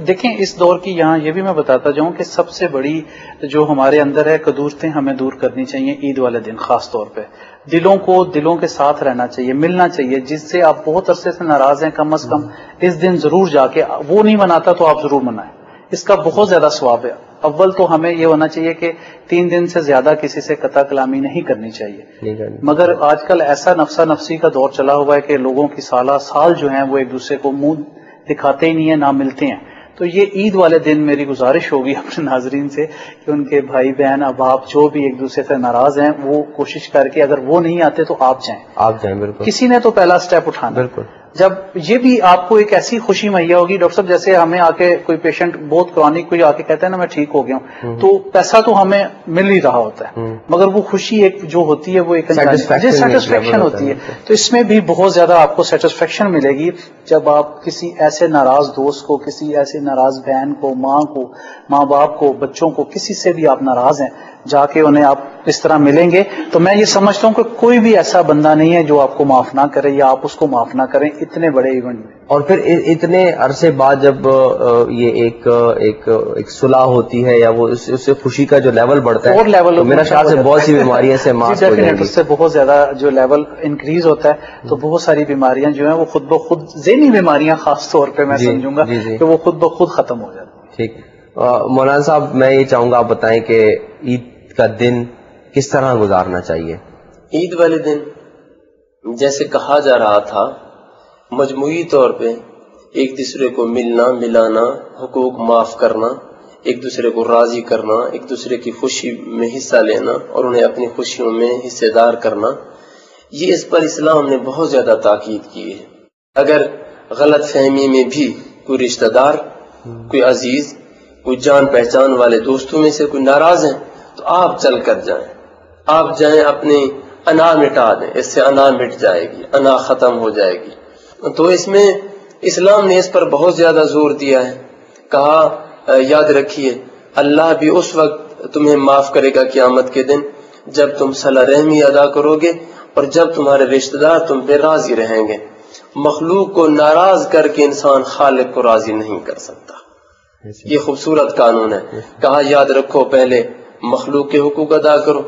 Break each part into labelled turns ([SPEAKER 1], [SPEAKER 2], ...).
[SPEAKER 1] دیکھیں اس دور کی یہاں یہ بھی میں بتاتا جاؤں کہ سب سے بڑی جو ہمارے اندر ہے قدورتیں ہمیں دور کرنی چاہیے عید والے دن خاص طور پہ. دلوں کے ساتھ رہنا چاہیے, ملنا چاہیے. جس سے آپ بہت عرصے سے ناراض ہیں کم از کم اس دن ضرور جا کے, وہ نہیں مناتا تو آپ ضرور منائیں, اس کا بہت زیادہ ثواب ہے. اول تو ہمیں یہ ہونا چاہیے کہ 3 دن سے زیادہ کسی سے قطع کلامی نہیں کرنی چاہیے, مگر آج کل ایسا نفسا نفسی کا دور چلا ہوا ہے کہ لوگوں کی سال جو ہیں وہ ایک دوسرے کو منہ دکھاتے ہی نہیں ہیں, نہ ملتے ہیں. تو یہ عید والے دن میری گزارش ہوگی اپنے ناظرین سے کہ ان کے بھائی بہن احباب جو بھی ایک دوسرے سے ناراض ہیں وہ کوشش کر کے, اگر وہ نہیں آتے تو آپ جائیں.
[SPEAKER 2] بالکل.
[SPEAKER 1] کسی نے تو پہلا سٹیپ اٹھانا.
[SPEAKER 2] بالکل.
[SPEAKER 1] جب یہ بھی آپ کو ایک ایسی خوشی مہیا ہوگی, ڈاکٹر صاحب جیسے ہمیں آ کے کوئی پیشنٹ بہت کرونک کوئی آ کے کہتا ہے نا میں ٹھیک ہو گیا ہوں, تو پیسہ تو ہمیں مل ہی رہا ہوتا ہے, مگر وہ خوشی ایک جو ہوتی ہے وہ ایک سیٹسفیکشن ہوتی ہے. تو اس میں بھی بہت زیادہ آپ کو سیٹسفیکشن ملے گی جب آپ کسی ایسے ناراض دوست کو, کسی ایسے ناراض بہن کو, ماں باپ کو, بچوں کو, کسی سے بھی آپ ناراض ہیں, جا کے انہیں آپ اس طرح ملیں گے تو میں یہ سمجھتا ہوں کہ کوئی بھی ایسا بندہ نہیں ہے جو آپ کو معاف نہ کرے یا آپ اس کو معاف نہ کریں اتنے بڑے ایونٹ میں.
[SPEAKER 2] اور پھر اتنے عرصے بعد جب یہ ایک صلح ہوتی ہے یا وہ اس سے خوشی کا جو لیول بڑھتا ہے,
[SPEAKER 1] اور لیول
[SPEAKER 2] تو میرا خیال سے بہت سی بیماریاں سے معاف ہو جائیں گی.
[SPEAKER 1] اس سے بہت زیادہ جو لیول انکریز ہوتا ہے تو بہت ساری بیماریاں جو ہیں وہ خود بخود, ذہنی بیماریاں خاص طور پہ میں سمجھوں گا کہ وہ خود بخود ختم ہو جاتی ہیں.
[SPEAKER 2] ٹھیک. مولانا صاحب میں یہ چاہوں گا آپ بتائیں کہ عید کا دن کس طرح گزارنا چاہیے؟
[SPEAKER 3] عید والے دن جیسے کہا جا رہا تھا مجموعی طور پہ ایک دوسرے کو ملنا ملانا, حقوق معاف کرنا, ایک دوسرے کو راضی کرنا, ایک دوسرے کی خوشی میں حصہ لینا اور انہیں اپنی خوشیوں میں حصے دار کرنا, یہ اس پر اسلام نے بہت زیادہ تاکید کی ہے. اگر غلط فہمی میں بھی کوئی رشتہ دار, کوئی عزیز, کوئی جان پہچان والے دوستوں میں سے کوئی ناراض ہیں تو آپ چل کر جائیں, آپ جائیں اپنی انا مٹا دیں, اس سے انا مٹ جائے گی, انا ختم ہو جائے گی. تو اس میں اسلام نے اس پر بہت زیادہ زور دیا ہے. کہا یاد رکھیے اللہ بھی اس وقت تمہیں معاف کرے گا قیامت کے دن جب تم صلہ رحمی ادا کرو گے اور جب تمہارے رشتہ دار تم پہ راضی رہیں گے. مخلوق کو ناراض کر کے انسان خالق کو راضی نہیں کر سکتا. یہ خوبصورت قانون ہے. کہا یاد رکھو پہلے مخلوق کے حقوق ادا کرو,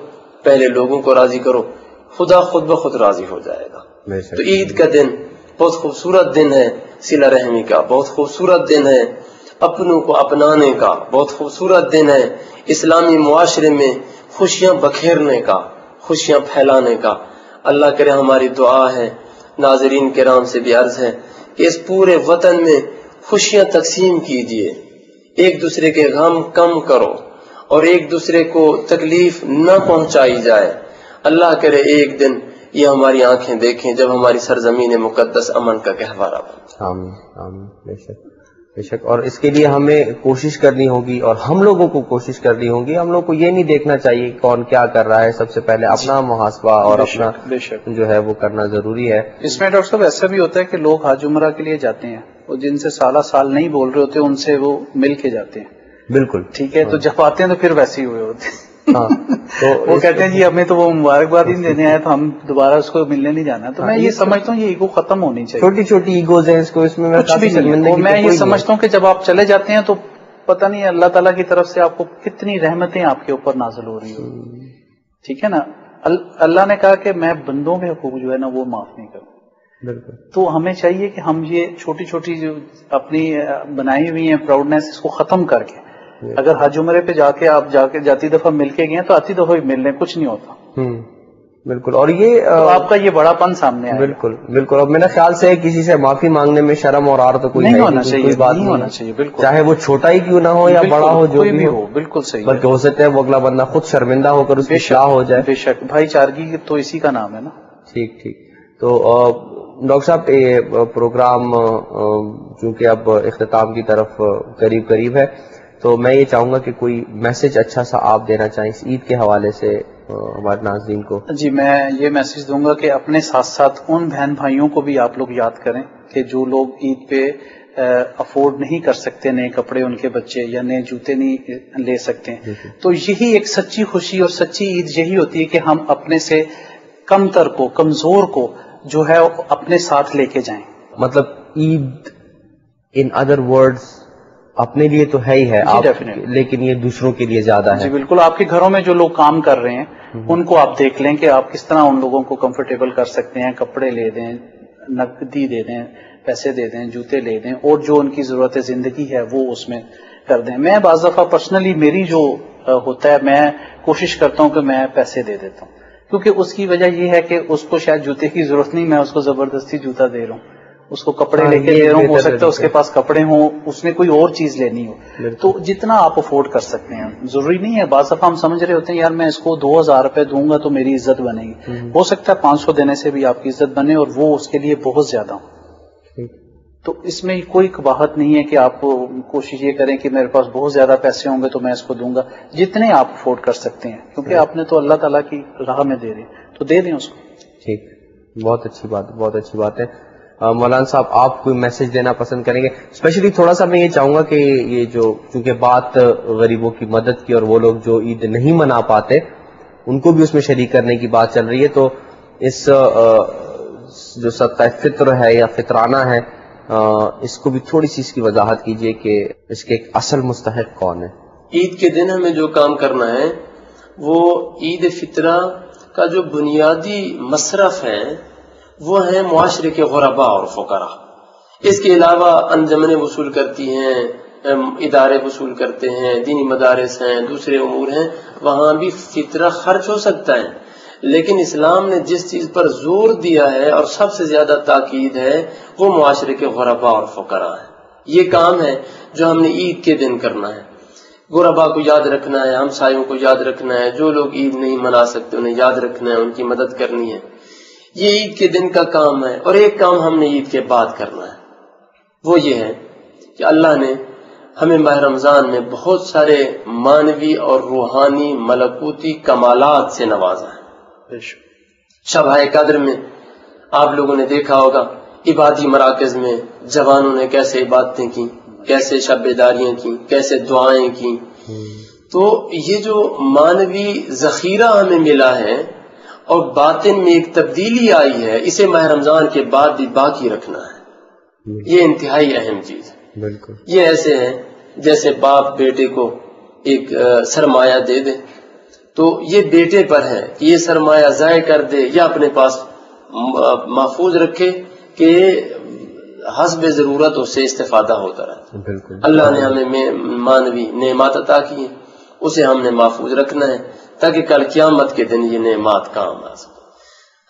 [SPEAKER 3] پہلے لوگوں کو راضی کرو, خدا خود بخود راضی ہو جائے گا. تو عید کا دن بہت خوبصورت دن ہے, صلہ رحمی کا بہت خوبصورت دن ہے, اپنوں کو اپنانے کا بہت خوبصورت دن ہے, اسلامی معاشرے میں خوشیاں بکھیرنے کا, خوشیاں پھیلانے کا. اللہ کرے ہماری دعا ہے, ناظرین کرام سے بھی عرض ہے کہ اس پورے وطن میں خوشیاں تقسیم کیجیے, ایک دوسرے کے غم کم کرو اور ایک دوسرے کو تکلیف نہ پہنچائی جائے. اللہ کرے ایک دن یہ ہماری آنکھیں دیکھیں جب ہماری سرزمین مقدس امن کا گہوارہ بنے.
[SPEAKER 2] آمین آمین. بے شک بے شک. اور اس کے لیے ہمیں کوشش کرنی ہوگی اور ہم لوگوں کو کوشش کرنی ہوگی. ہم لوگ کو یہ نہیں دیکھنا چاہیے کون کیا کر رہا ہے, سب سے پہلے اپنا محاسبہ اور اپنا جو ہے وہ کرنا ضروری ہے.
[SPEAKER 1] اس میں ڈاکٹر صاحب ایسا بھی ہوتا ہے کہ لوگ حج عمرہ کے لیے جاتے ہیں, وہ جن سے سال نہیں بول رہے ہوتے ان سے وہ مل کے جاتے ہیں.
[SPEAKER 2] بالکل
[SPEAKER 1] ٹھیک ہے. تو جب آتے ہیں تو پھر ویسے ہی ہوئے ہوتے ہیں. تو وہ کہتے ہیں جی ہمیں تو وہ مبارکباد ہی دینے آئے تو ہم دوبارہ اس کو ملنے نہیں جانا. تو میں یہ سمجھتا ہوں یہ ایگو ختم ہونی چاہیے.
[SPEAKER 2] چھوٹی چھوٹی ایگوز ہیں, اس کو اس میں
[SPEAKER 1] کچھ بھی نہیں. میں یہ سمجھتا ہوں کہ جب آپ چلے جاتے ہیں تو پتہ نہیں اللہ تعالیٰ کی طرف سے آپ کو کتنی رحمتیں آپ کے اوپر نازل ہو رہی ہو. ٹھیک ہے نا. اللہ نے کہا کہ میں بندوں کے حقوق جو ہے نا وہ معاف نہیں کروں.
[SPEAKER 2] بالکل.
[SPEAKER 1] تو ہمیں چاہیے کہ ہم یہ چھوٹی چھوٹی جو اپنی بنائی ہوئی ہیں پراؤڈنیس اس کو ختم کر کے, اگر حج عمرے پہ آپ جاتی دفعہ مل کے گئے تو آتی دفعہ بھی مل لیں, کچھ نہیں ہوتا.
[SPEAKER 2] بالکل. اور یہ
[SPEAKER 1] آپ کا یہ بڑا پن سامنے آیا.
[SPEAKER 2] بالکل بالکل. اور میرا خیال سے کسی سے معافی مانگنے میں شرم اور عار تو کوئی
[SPEAKER 1] نہیں ہونا چاہیے, نہیں ہونا چاہیے. بالکل.
[SPEAKER 2] چاہے وہ چھوٹا ہی کیوں نہ ہو یا بڑا ہو, جو بھی ہو.
[SPEAKER 1] بالکل صحیح.
[SPEAKER 2] بلکہ ہو سکتا ہے وہ اگلا بندہ خود شرمندہ ہو کر اس کی اصلاح ہو جائے.
[SPEAKER 1] بے شک. بھائی چارگی تو اسی کا نام ہے نا.
[SPEAKER 2] ٹھیک ٹھیک. تو ڈاکٹر صاحب یہ پروگرام چونکہ اب اختتام کی طرف قریب ہے, تو میں یہ چاہوں گا کہ کوئی میسج اچھا سا آپ دینا چاہیں اس عید کے حوالے سے ہمارے ناظرین کو.
[SPEAKER 1] جی میں یہ میسج دوں گا کہ اپنے ساتھ ساتھ ان بہن بھائیوں کو بھی آپ لوگ یاد کریں کہ جو لوگ عید پہ افورڈ نہیں کر سکتے نئے کپڑے ان کے بچے یا نئے جوتے نہیں لے سکتے, تو یہی ایک سچی خوشی اور سچی عید یہی ہوتی ہے کہ ہم اپنے سے کم تر کو, کمزور کو جو ہے اپنے ساتھ لے کے جائیں.
[SPEAKER 2] مطلب عید ان ادر ورڈز اپنے لیے تو ہے ہی ہے آپ، لیکن یہ دوسروں کے لیے زیادہ ہے.
[SPEAKER 1] جی بالکل. آپ کے گھروں میں جو لوگ کام کر رہے ہیں ان کو آپ دیکھ لیں کہ آپ کس طرح ان لوگوں کو کمفرٹیبل کر سکتے ہیں. کپڑے لے دیں، نقدی دے دیں، پیسے دے دیں، جوتے لے دیں، اور جو ان کی ضرورت زندگی ہے وہ اس میں کر دیں. میں بعض دفعہ پرسنلی میری جو ہوتا ہے میں کوشش کرتا ہوں کہ میں پیسے دے دیتا ہوں، کیونکہ اس کی وجہ یہ ہے کہ اس کو شاید جوتے کی ضرورت نہیں، میں اس کو زبردستی جوتا دے رہا ہوں، اس کو کپڑے لے کے دے رہا ہوں، ہو سکتا ہے اس کے پاس کپڑے ہوں، اس نے کوئی اور چیز لینی ہو. تو جتنا آپ افورڈ کر سکتے ہیں، ضروری نہیں ہے. بعض دفعہ ہم سمجھ رہے ہوتے ہیں یار میں اس کو 2000 روپے دوں گا تو میری عزت بنے گی، ہو سکتا ہے 500 دینے سے بھی آپ کی عزت بنے اور وہ اس کے لیے بہت زیادہ ہو. تو اس میں کوئی قباحت نہیں ہے کہ آپ کوشش یہ کریں کہ میرے پاس بہت زیادہ پیسے ہوں گے تو میں اس کو دوں گا. جتنے آپ افورڈ کر سکتے ہیں، کیونکہ آپ نے تو اللہ تعالیٰ کی راہ میں دے رہے تو دے دیں اس کو.
[SPEAKER 2] ٹھیک، بہت اچھی بات، بہت اچھی بات ہے. مولانا صاحب آپ کوئی میسج دینا پسند کریں گے؟ اسپیشلی تھوڑا سا میں یہ چاہوں گا کہ یہ جو چونکہ بات غریبوں کی مدد کی اور وہ لوگ جو عید نہیں منا پاتے ان کو بھی اس میں شریک کرنے کی بات چل رہی ہے، تو اس جو صدقہ فطر ہے یا فطرانہ ہے اس کو بھی تھوڑی سی اس کی وضاحت کیجئے کہ اس کے اصل مستحق کون ہے.
[SPEAKER 3] عید کے دن ہمیں جو کام کرنا ہے وہ عید فطرہ کا جو بنیادی مصرف ہے وہ ہے معاشرے کے غرباء اور فقراء. اس کے علاوہ انجمنیں وصول کرتی ہیں، ادارے وصول کرتے ہیں، دینی مدارس ہیں، دوسرے امور ہیں، وہاں بھی فطرہ خرچ ہو سکتا ہے. لیکن اسلام نے جس چیز پر زور دیا ہے اور سب سے زیادہ تاکید ہے وہ معاشرے کے غرباء اور فقراء ہے. یہ کام ہے جو ہم نے عید کے دن کرنا ہے. غرباء کو یاد رکھنا ہے، ہمسایوں کو یاد رکھنا ہے، جو لوگ عید نہیں منا سکتے انہیں یاد رکھنا ہے، ان کی مدد کرنی ہے. یہ عید کے دن کا کام ہے. اور ایک کام ہم نے عید کے بعد کرنا ہے، وہ یہ ہے کہ اللہ نے ہمیں ماہ رمضان میں بہت سارے مانوی اور روحانی ملکوتی کمالات سے نوازا ہے. شب قدر میں آپ لوگوں نے دیکھا ہوگا عبادی مراکز میں جوانوں نے کیسے عبادتیں کی، کیسے شب بیداریاں کی، کیسے دعائیں کی. تو یہ جو مانوی ذخیرہ ہمیں ملا ہے اور باطن میں ایک تبدیلی آئی ہے، اسے ماہ رمضان کے بعد بھی باقی رکھنا ہے. یہ انتہائی اہم چیز ہے.
[SPEAKER 2] بالکل
[SPEAKER 3] یہ ایسے ہے جیسے باپ بیٹے کو ایک سرمایہ دے دے تو یہ بیٹے پر ہے کہ یہ سرمایہ ضائع کر دے یا اپنے پاس محفوظ رکھے کہ حسب ضرورت اس سے استفادہ ہوتا رہے.
[SPEAKER 2] بالکل
[SPEAKER 3] اللہ نے ہمیں مانوی نعمات عطا کی ہیں، اسے ہم نے محفوظ رکھنا ہے تاکہ کل قیامت کے دن یہ نعمات کام آ سکے.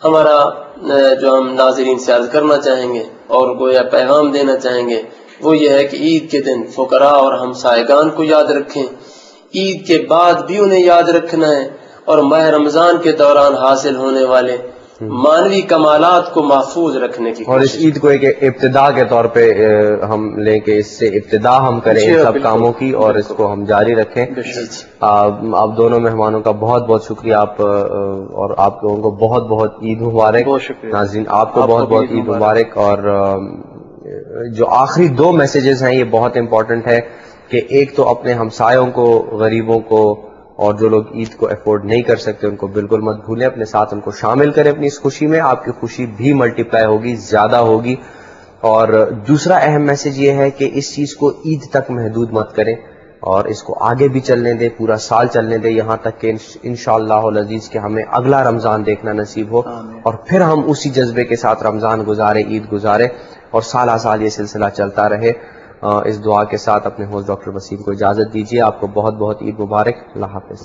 [SPEAKER 3] ہمارا جو ہم ناظرین سے عرض کرنا چاہیں گے اور گویا پیغام دینا چاہیں گے وہ یہ ہے کہ عید کے دن فقراء اور ہمسائگان کو یاد رکھیں، عید کے بعد بھی انہیں یاد رکھنا ہے، اور ماہ رمضان کے دوران حاصل ہونے والے مانوی کمالات کو محفوظ رکھنے کی
[SPEAKER 2] اور اس عید کو ایک ابتدا کے طور پہ ہم لیں کہ اس سے ابتدا ہم کریں ان سب کاموں کی اور اس کو ہم جاری رکھیں. آپ دونوں مہمانوں کا بہت بہت شکریہ، آپ اور آپ لوگوں کو بہت بہت عید مبارک. ناظرین آپ کو بہت بہت عید مبارک. اور جو آخری دو میسیجز ہیں یہ بہت امپورٹنٹ ہے کہ ایک تو اپنے ہمسایوں کو، غریبوں کو اور جو لوگ عید کو افورڈ نہیں کر سکتے ان کو بالکل مت بھولیں، اپنے ساتھ ان کو شامل کریں اپنی اس خوشی میں. آپ کی خوشی بھی ملٹی پلائی ہوگی، زیادہ ہوگی. اور دوسرا اہم میسج یہ ہے کہ اس چیز کو عید تک محدود مت کریں اور اس کو آگے بھی چلنے دیں، پورا سال چلنے دیں، یہاں تک کہ انشاءاللہ العزیز کہ ہمیں اگلا رمضان دیکھنا نصیب ہو اور پھر ہم اسی جذبے کے ساتھ رمضان گزارے، عید گزارے اور سالہ سال یہ سلسلہ چلتا رہے. اس دعا کے ساتھ اپنے ہوسٹ ڈاکٹر وسیم کو اجازت دیجیے. آپ کو بہت بہت عید مبارک. اللہ حافظ.